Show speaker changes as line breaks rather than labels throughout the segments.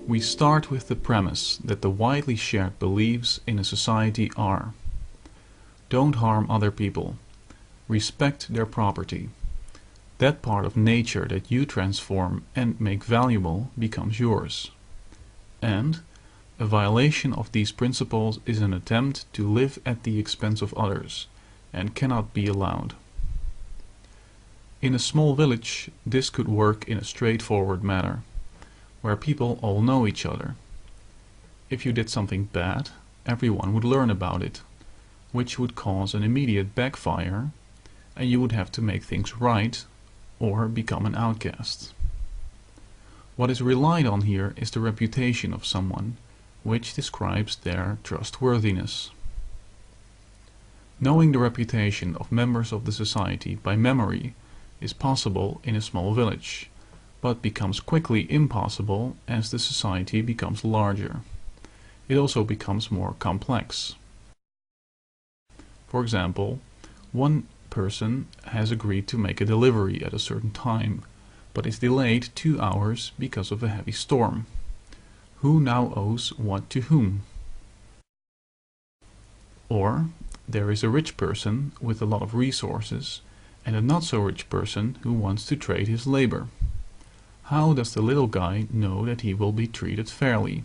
We start with the premise that the widely shared beliefs in a society are: don't harm other people, respect their property, that part of nature that you transform and make valuable becomes yours, and a violation of these principles is an attempt to live at the expense of others and cannot be allowed. In a small village, this could work in a straightforward manner, where people all know each other. If you did something bad, everyone would learn about it, which would cause an immediate backfire, and you would have to make things right or become an outcast. What is relied on here is the reputation of someone, which describes their trustworthiness. Knowing the reputation of members of the society by memory is possible in a small village, but becomes quickly impossible as the society becomes larger. It also becomes more complex. For example, one person has agreed to make a delivery at a certain time, but is delayed 2 hours because of a heavy storm. Who now owes what to whom? Or there is a rich person with a lot of resources and a not so rich person who wants to trade his labor. How does the little guy know that he will be treated fairly?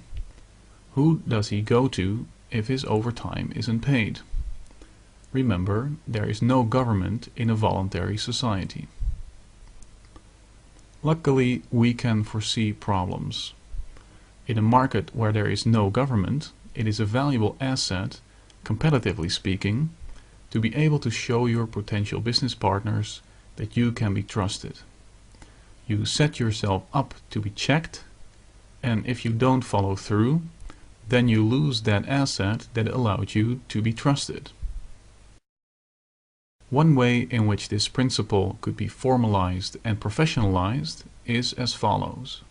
Who does he go to if his overtime isn't paid? Remember, there is no government in a voluntary society. Luckily, we can foresee problems. In a market where there is no government, it is a valuable asset, competitively speaking, to be able to show your potential business partners that you can be trusted. You set yourself up to be checked, and if you don't follow through, then you lose that asset that allowed you to be trusted. One way in which this principle could be formalized and professionalized is as follows.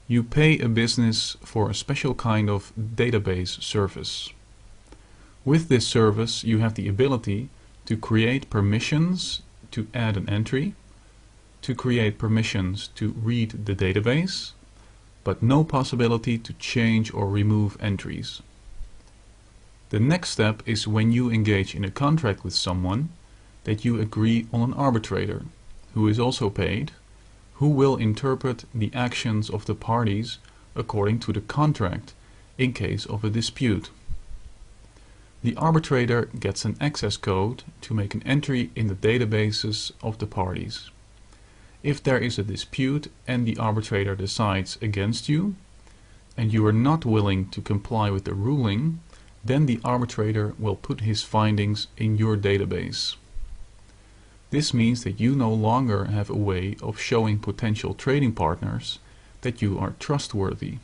You pay a business for a special kind of database service. With this service, you have the ability to create permissions to add an entry, to create permissions to read the database, but no possibility to change or remove entries. The next step is when you engage in a contract with someone that you agree on an arbitrator, who is also paid, who will interpret the actions of the parties according to the contract in case of a dispute. The arbitrator gets an access code to make an entry in the databases of the parties. If there is a dispute and the arbitrator decides against you, and you are not willing to comply with the ruling, then the arbitrator will put his findings in your database. This means that you no longer have a way of showing potential trading partners that you are trustworthy,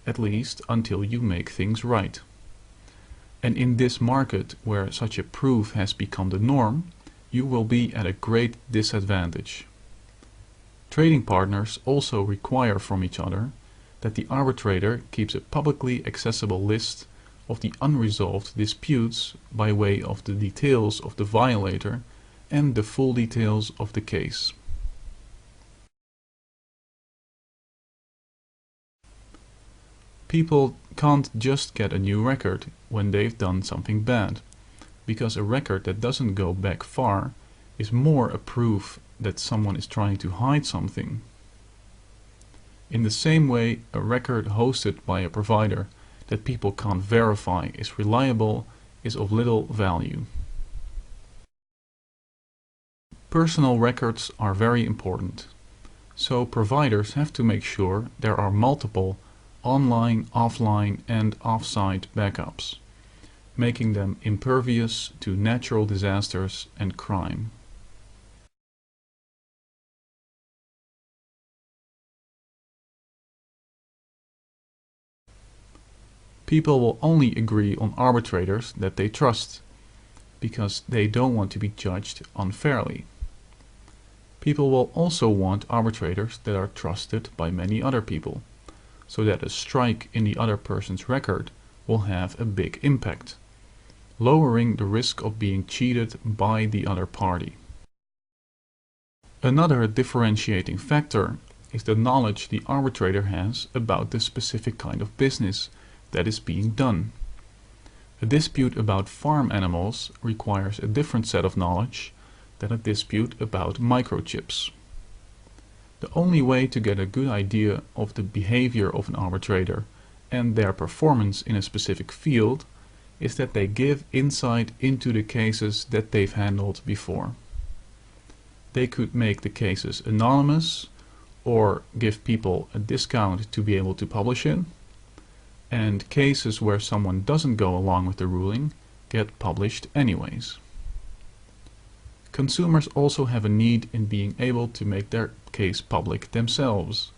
at least until you make things right. And in this market, where such a proof has become the norm, you will be at a great disadvantage. Trading partners also require from each other that the arbitrator keeps a publicly accessible list of the unresolved disputes by way of the details of the violator and the full details of the case. People can't just get a new record when they've done something bad, because a record that doesn't go back far is more a proof that someone is trying to hide something. In the same way, a record hosted by a provider that people can't verify is reliable is of little value. Personal records are very important, so providers have to make sure there are multiple online, offline and off-site backups, making them impervious to natural disasters and crime. People will only agree on arbitrators that they trust, because they don't want to be judged unfairly. People will also want arbitrators that are trusted by many other people, so that a strike in the other person's record will have a big impact, lowering the risk of being cheated by the other party. Another differentiating factor is the knowledge the arbitrator has about the specific kind of business that is being done. A dispute about farm animals requires a different set of knowledge than a dispute about microchips. The only way to get a good idea of the behavior of an arbitrator and their performance in a specific field is that they give insight into the cases that they've handled before. They could make the cases anonymous or give people a discount to be able to publish it, and cases where someone doesn't go along with the ruling get published anyways. Consumers also have a need in being able to make their case public themselves,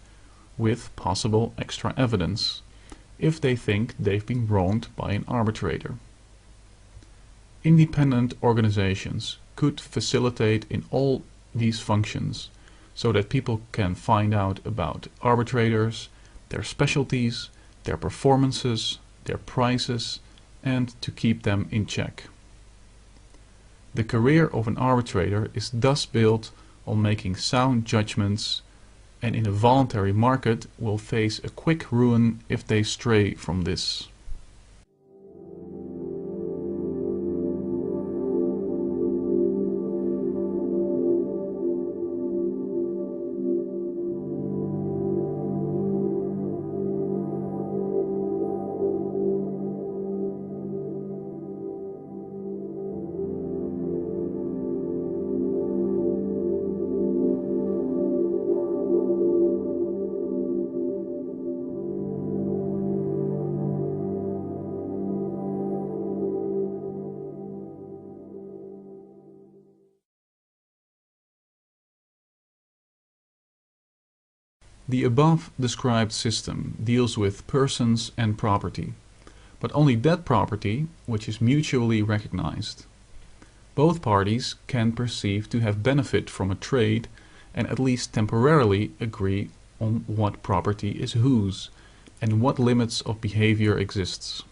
with possible extra evidence, if they think they've been wronged by an arbitrator. Independent organizations could facilitate in all these functions so that people can find out about arbitrators, their specialties, their performances, their prices, and to keep them in check. The career of an arbitrator is thus built on making sound judgments, and in a voluntary market will face a quick ruin if they stray from this. The above described system deals with persons and property, but only that property which is mutually recognized. Both parties can perceive to have benefit from a trade and at least temporarily agree on what property is whose and what limits of behavior exists.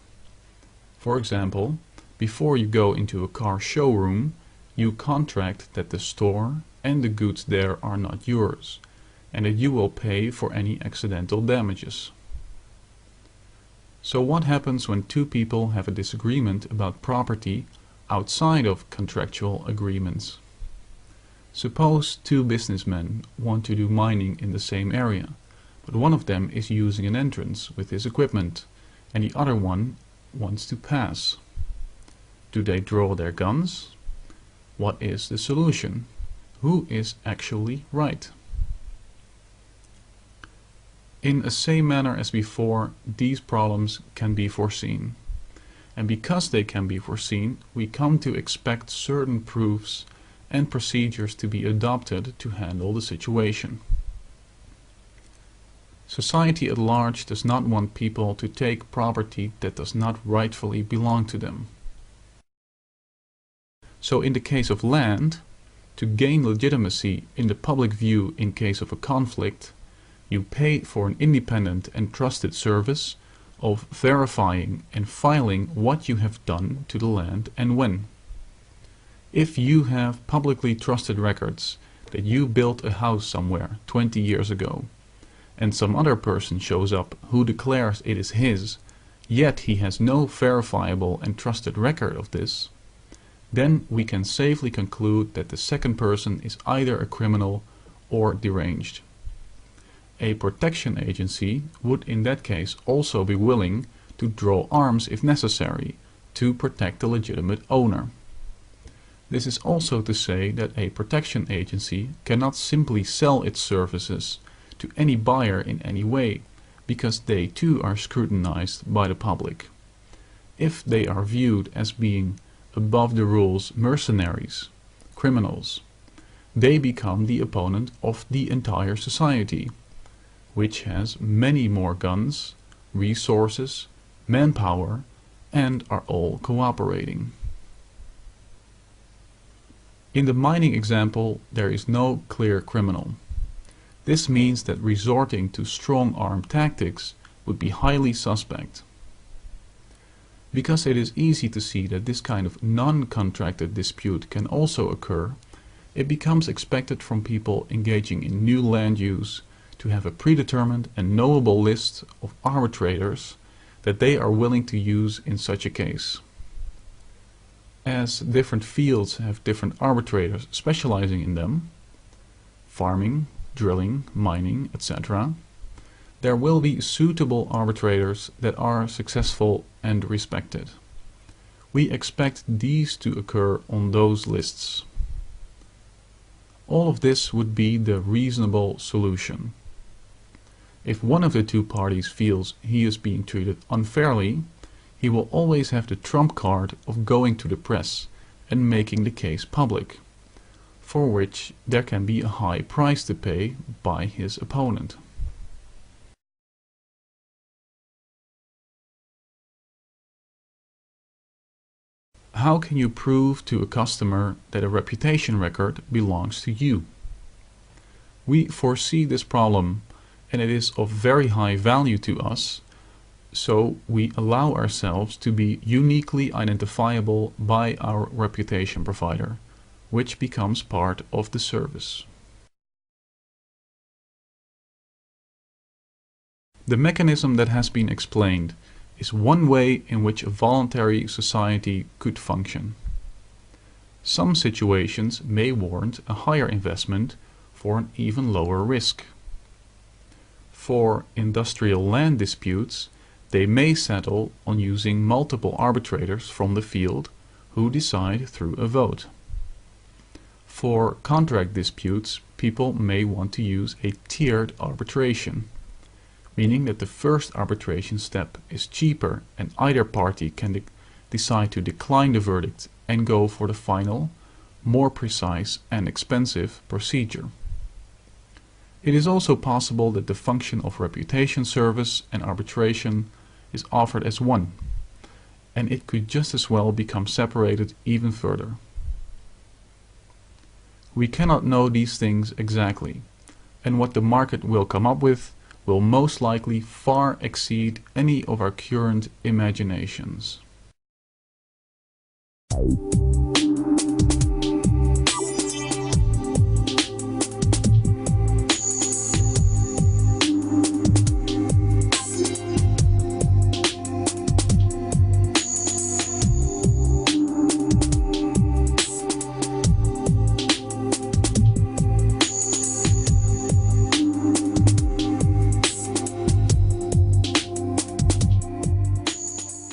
For example, before you go into a car showroom, you contract that the store and the goods there are not yours, and that you will pay for any accidental damages. So what happens when two people have a disagreement about property outside of contractual agreements? Suppose two businessmen want to do mining in the same area, but one of them is using an entrance with his equipment, and the other one wants to pass. Do they draw their guns? What is the solution? Who is actually right? In the same manner as before, these problems can be foreseen. And because they can be foreseen, we come to expect certain proofs and procedures to be adopted to handle the situation. Society at large does not want people to take property that does not rightfully belong to them. So in the case of land, to gain legitimacy in the public view in case of a conflict, you pay for an independent and trusted service of verifying and filing what you have done to the land and when. If you have publicly trusted records that you built a house somewhere 20 years ago, and some other person shows up who declares it is his, yet he has no verifiable and trusted record of this, then we can safely conclude that the second person is either a criminal or deranged. A protection agency would in that case also be willing to draw arms if necessary to protect the legitimate owner. This is also to say that a protection agency cannot simply sell its services to any buyer in any way, because they too are scrutinized by the public. If they are viewed as being above the rules mercenaries, criminals, they become the opponent of the entire society, which has many more guns, resources, manpower, and are all cooperating. In the mining example, there is no clear criminal. This means that resorting to strong-arm tactics would be highly suspect. Because it is easy to see that this kind of non-contracted dispute can also occur, it becomes expected from people engaging in new land use to have a predetermined and knowable list of arbitrators that they are willing to use in such a case. As different fields have different arbitrators specializing in them, farming, drilling, mining, etc., there will be suitable arbitrators that are successful and respected. We expect these to occur on those lists. All of this would be the reasonable solution. If one of the two parties feels he is being treated unfairly, he will always have the trump card of going to the press and making the case public, for which there can be a high price to pay by his opponent. How can you prove to a customer that a reputation record belongs to you? We foresee this problem, and it is of very high value to us, so we allow ourselves to be uniquely identifiable by our reputation provider, which becomes part of the service. The mechanism that has been explained is one way in which a voluntary society could function. Some situations may warrant a higher investment for an even lower risk. For industrial land disputes, they may settle on using multiple arbitrators from the field who decide through a vote. For contract disputes, people may want to use a tiered arbitration, meaning that the first arbitration step is cheaper and either party can decide to decline the verdict and go for the final, more precise and expensive procedure. It is also possible that the function of reputation service and arbitration is offered as one, and it could just as well become separated even further. We cannot know these things exactly, and what the market will come up with will most likely far exceed any of our current imaginations.